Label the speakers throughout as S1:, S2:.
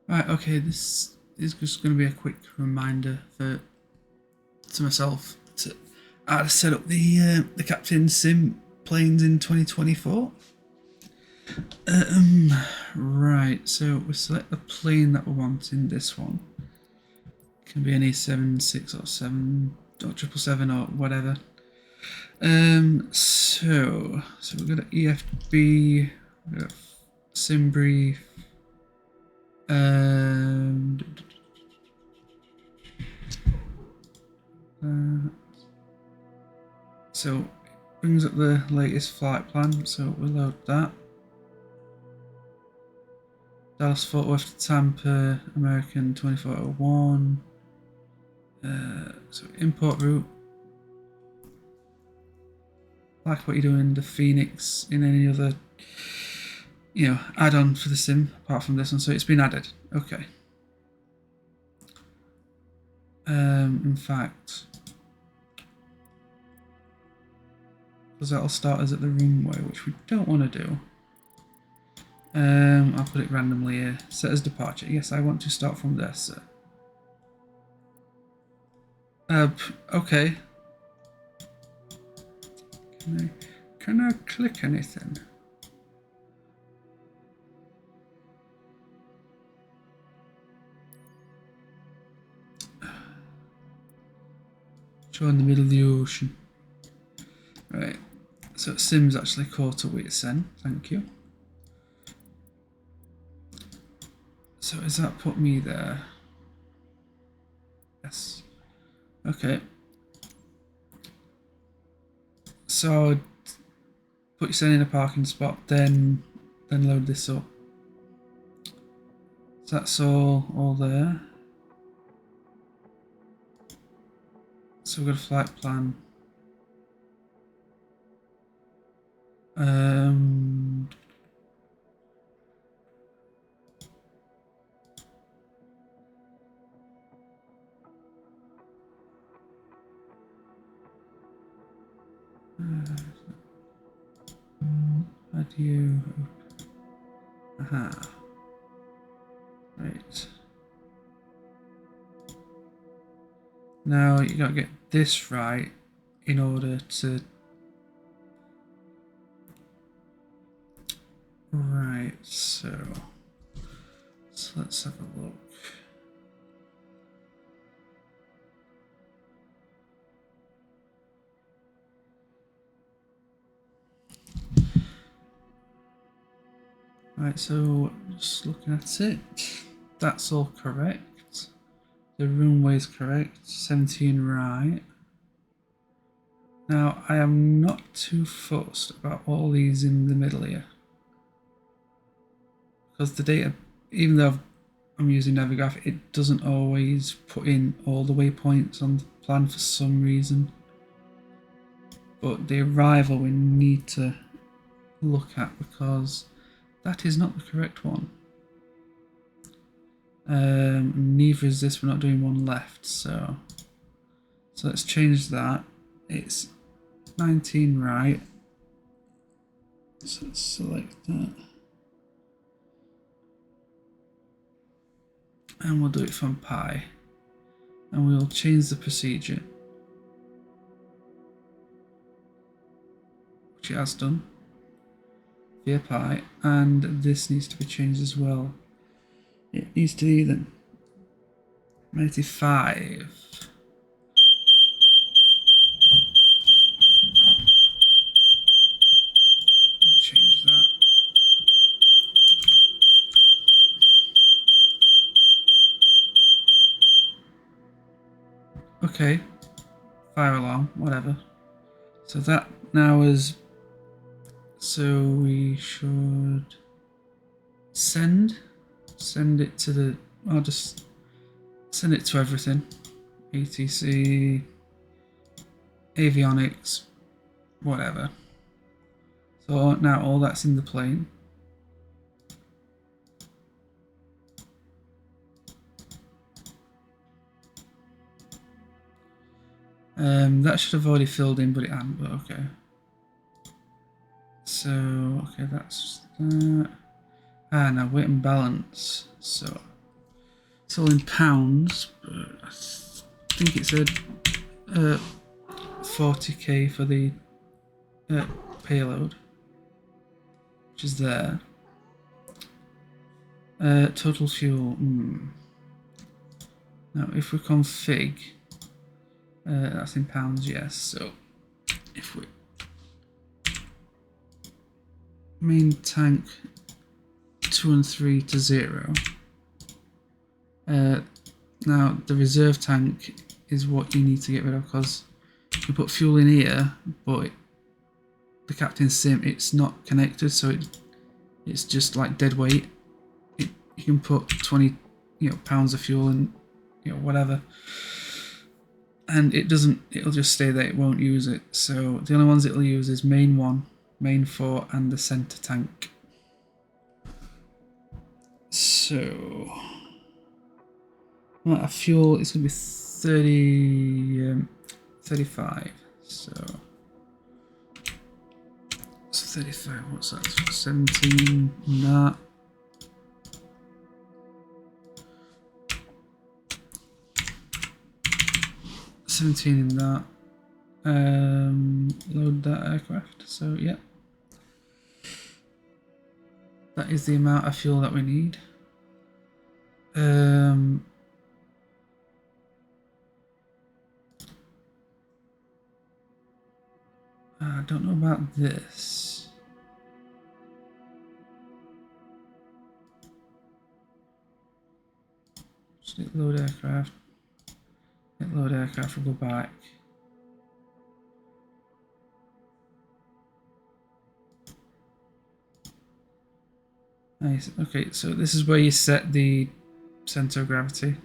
S1: Right, okay, this is just going to be a quick reminder to myself to how to set up the Captain Sim planes in 2024. Right, so we select the plane that we want in this one. It can be any 7, 6 or 7 or 777 or whatever. So we've got an EFB, we've got a sim brief. So it brings up the latest flight plan, so we'll load that. Dallas Fort Worth to Tampa, American 2401. So import route. Like what you're doing, the Phoenix in any other, add-on for the sim apart from this one. So it's been added. Okay. In fact, because that'll start us at the runway, which we don't want to do. I'll put it randomly here. Set as departure. Yes, I want to start from there, sir. Okay. Can I click anything? Show in the middle of the ocean. Right. So Sim's actually caught up with Sen. Thank you. So has that put me there? Yes. Okay. So put your Sen in a parking spot, then load this up. So that's all there. So we've got a flight plan. How do you... Aha. Right. Now you gotta get this right in order to... Right, so let's have a look. Right, so just looking at it, that's all correct. The runway is correct, 17 right. Now I am not too fussed about all these in the middle here, because the data, even though I'm using Navigraph, it doesn't always put in all the waypoints on the plan for some reason. But the arrival we need to look at, because that is not the correct one. Neither is this. We're not doing one left, so let's change that. It's 19 right. So let's select that, and we'll do it from pi, and we'll change the procedure, which it has done via pi, and this needs to be changed as well. It needs to be then 95. Change that. Okay, fire alarm, whatever. So that now is, so we should send it to the, I'll just send it to everything. ATC, avionics, whatever. So now all that's in the plane. That should have already filled in, but it hadn't, but okay. So, okay, that's that. Now weight and balance. So It's all in pounds, but I think it said 40k for the payload, which is there. Total fuel. Now, if we config, that's in pounds, yes. So, if we main tank 2 and 3 to 0. Now, the reserve tank is what you need to get rid of because you put fuel in here, but the captain's sim, it's not connected, so it's just like dead weight. You can put 20 pounds of fuel in, whatever, and it'll just stay there, it won't use it. So the only ones it'll use is main 1, main 4 and the center tank. So a fuel is going to be 35, so 35, what's that, 17 in that. In that. Load that aircraft. So yeah, that is the amount of fuel that we need. I don't know about this. Just hit load aircraft. Hit load aircraft, we'll go back. Nice. Okay, so this is where you set the center of gravity.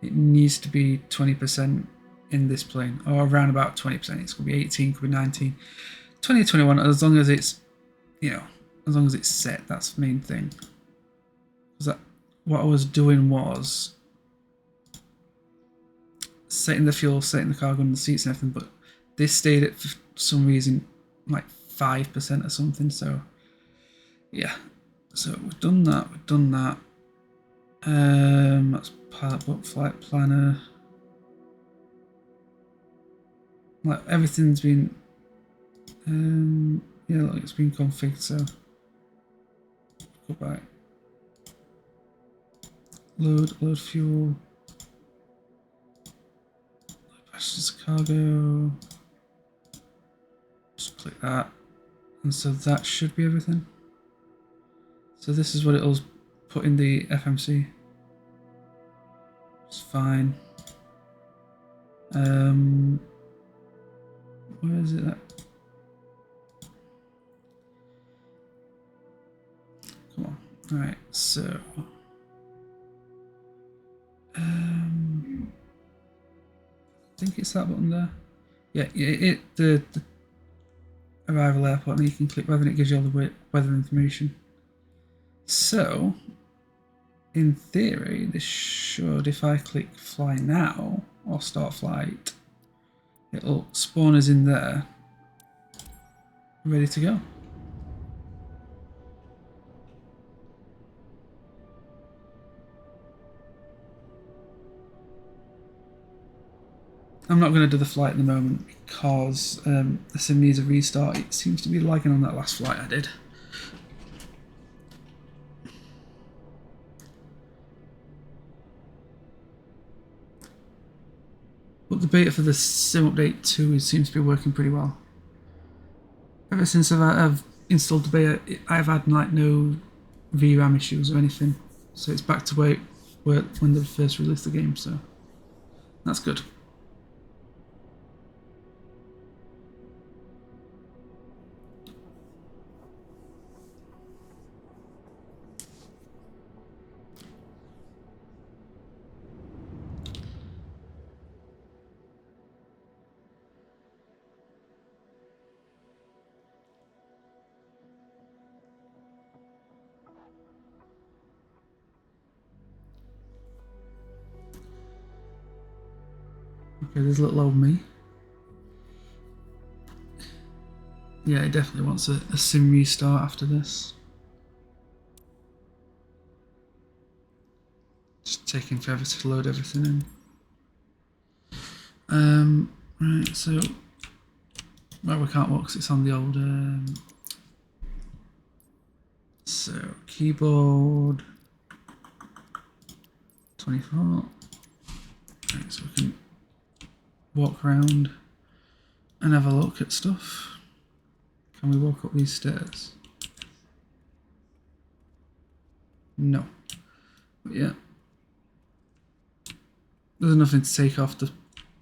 S1: It needs to be 20% in this plane, or around about 20%. It's going to be 18, could be 19, 20, 21, as long as it's, as long as it's set. That's the main thing. Because what I was doing was setting the fuel, setting the cargo and the seats and everything, but this stayed at, for some reason, like 5% or something. So yeah, so we've done that. That's pilot book, flight planner. Like everything's been, yeah, like it's been configured. So go back. Load fuel. Passengers cargo. Just click that, and so that should be everything. So this is what it'll put in the FMC. It's fine. Where is it at? Come on. Alright, so I think it's that button there. Yeah, the arrival airport, and you can click weather and it gives you all the weather information. So in theory, this should, if I click fly now or start flight, it'll spawn us in there, ready to go. I'm not going to do the flight at the moment because the sim needs a restart. It seems to be lagging on that last flight I did. But the beta for the sim update 2 seems to be working pretty well. Ever since I've installed the beta, I've had like no VRAM issues or anything. So it's back to where it worked when they first released the game, so that's good. Okay, there's little old me. Yeah, it definitely wants a sim restart after this. Just taking forever to load everything in. Right, so well, we can't walk because it's on the old. So keyboard 24. Right, so we can walk around and have a look at stuff. Can we walk up these stairs? No. But yeah. There's nothing to take off the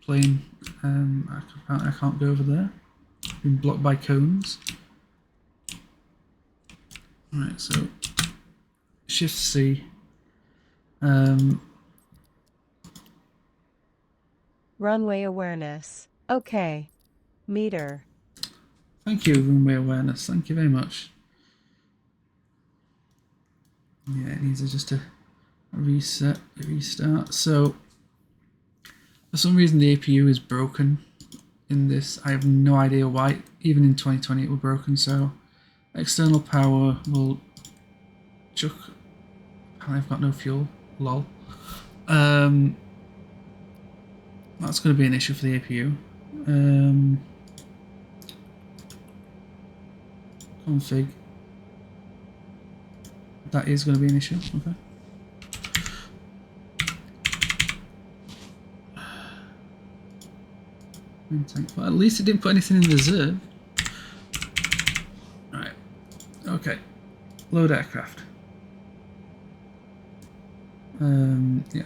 S1: plane. I can't go over there. Been blocked by cones. Right, so Shift C.
S2: Runway awareness. Okay. Meter.
S1: Thank you, runway awareness. Thank you very much. Yeah, it needs just a restart. So for some reason the APU is broken in this. I have no idea why. Even in 2020 it was broken. So external power will chuck. I've got no fuel. Lol. That's going to be an issue for the APU. Config. That is going to be an issue. Okay. Well, at least it didn't put anything in reserve. Right. Okay. Load aircraft. Yeah.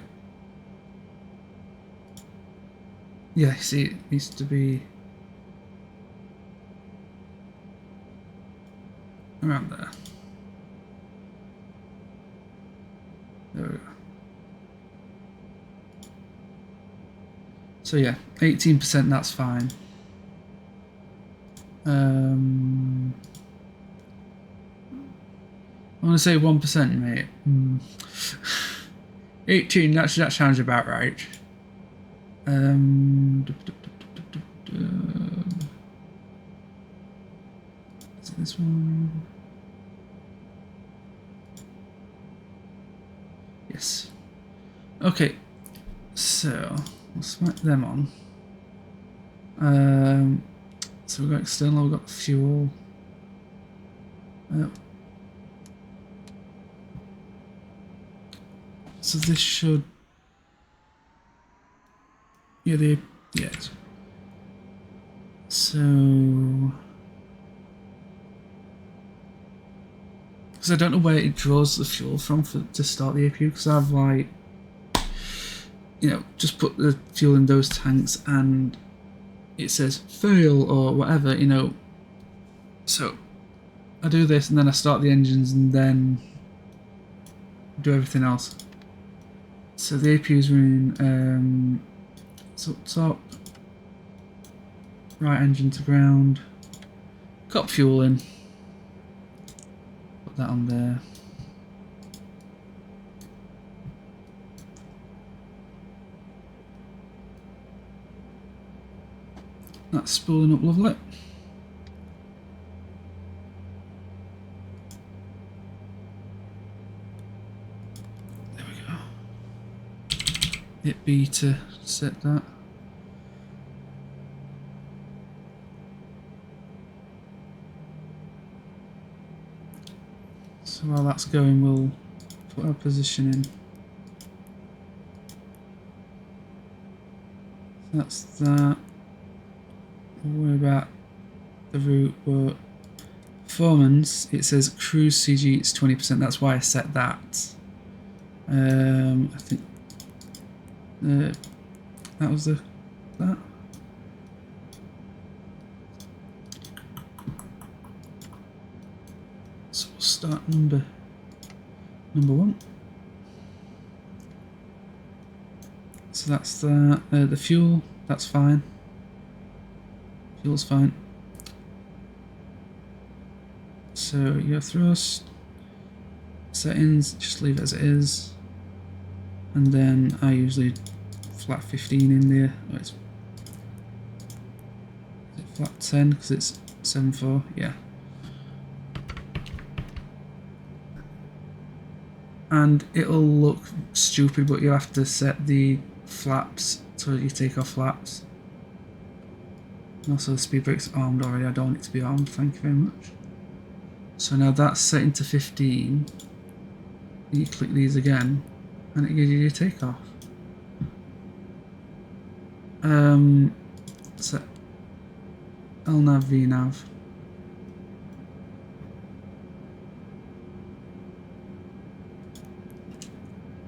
S1: Yeah, see, it needs to be around there. There we go. So yeah, 18%, that's fine. I want to say 1%, mate. 18, that sounds about right. Is it this one? Yes. Okay, so we'll smack them on. So we've got external, we've got fuel. So this should. Yeah, yes. So, because I don't know where it draws the fuel from to start the APU, because I've like, just put the fuel in those tanks and it says fail or whatever, So I do this and then I start the engines and then do everything else. So the APU is running. It's up top. Right engine to ground. Got fuel in. Put that on there. That's spooling up lovely. There we go. Hit B to set that. So while that's going, we'll put our position in. That's that. We'll worry about the route, but performance, it says cruise CG, it's 20%. That's why I set that. I think that was that. So we'll start number one. So that's the fuel, that's fine. Fuel's fine. So your thrust settings, just leave it as it is. And then I usually flat 15 in there. Oh, is it flat 10 because it's 7.4? Yeah. and it'll look stupid, but you'll have to set the flaps so you take off flaps. And also the speed brake's armed already, I don't want it to be armed, thank you very much. So now that's set into 15. You click these again and it gives you your takeoff. Set LNAV VNAV.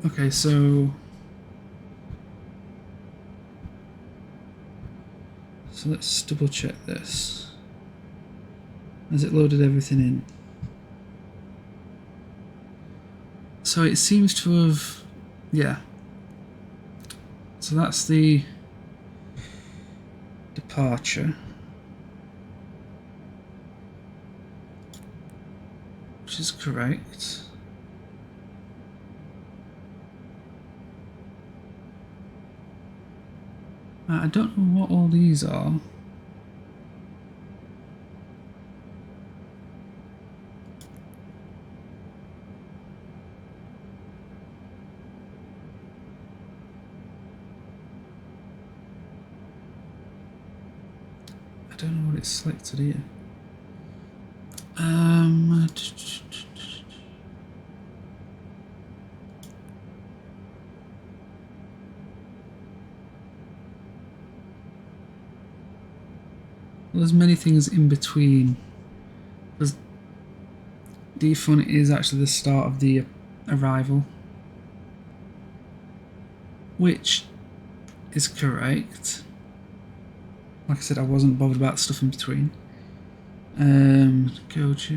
S1: Okay, so let's double check this. Has it loaded everything in? So it seems to have, yeah. So that's the departure, which is correct. I don't know what all these are. I don't know what it's selected here. Well, there's many things in between. Because defun is actually the start of the arrival, which is correct. Like I said, I wasn't bothered about stuff in between. Go to...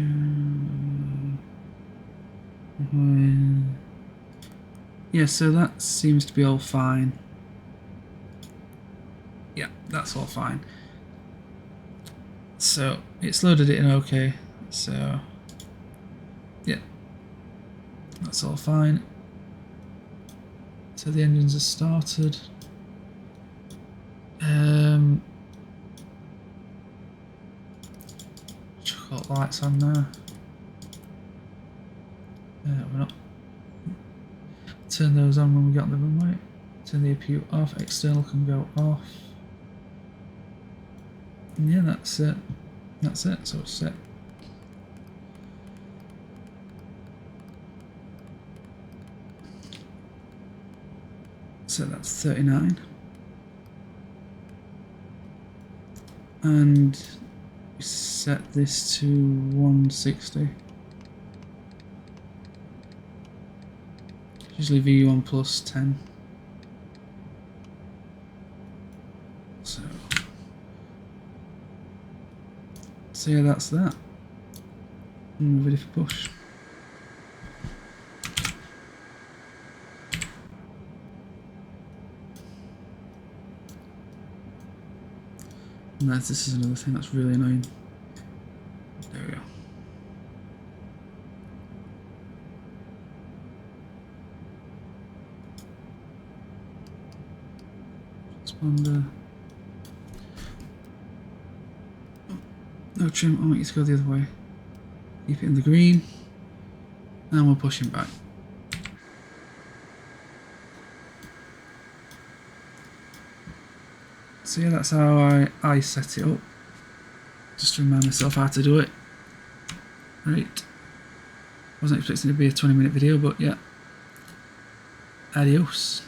S1: Yeah, so that seems to be all fine. Yeah, that's all fine. So it's loaded it in okay. So yeah, that's all fine. So the engines are started. Got lights on there. We're not. Turn those on when we get on the runway. Turn the APU off. External can go off. And yeah, that's it. That's it. So it's set. So that's 39. And set this to 160. Usually V1 plus 10. So yeah, that's that. And we're ready for push. And this is another thing that's really annoying. There we go. Transponder. Oh, no trim, I want you to go the other way. Keep it in the green. And we're pushing back. So yeah, that's how I set it up. Just to remind myself how to do it. Right. Wasn't expecting it to be a 20-minute video, but yeah. Adios.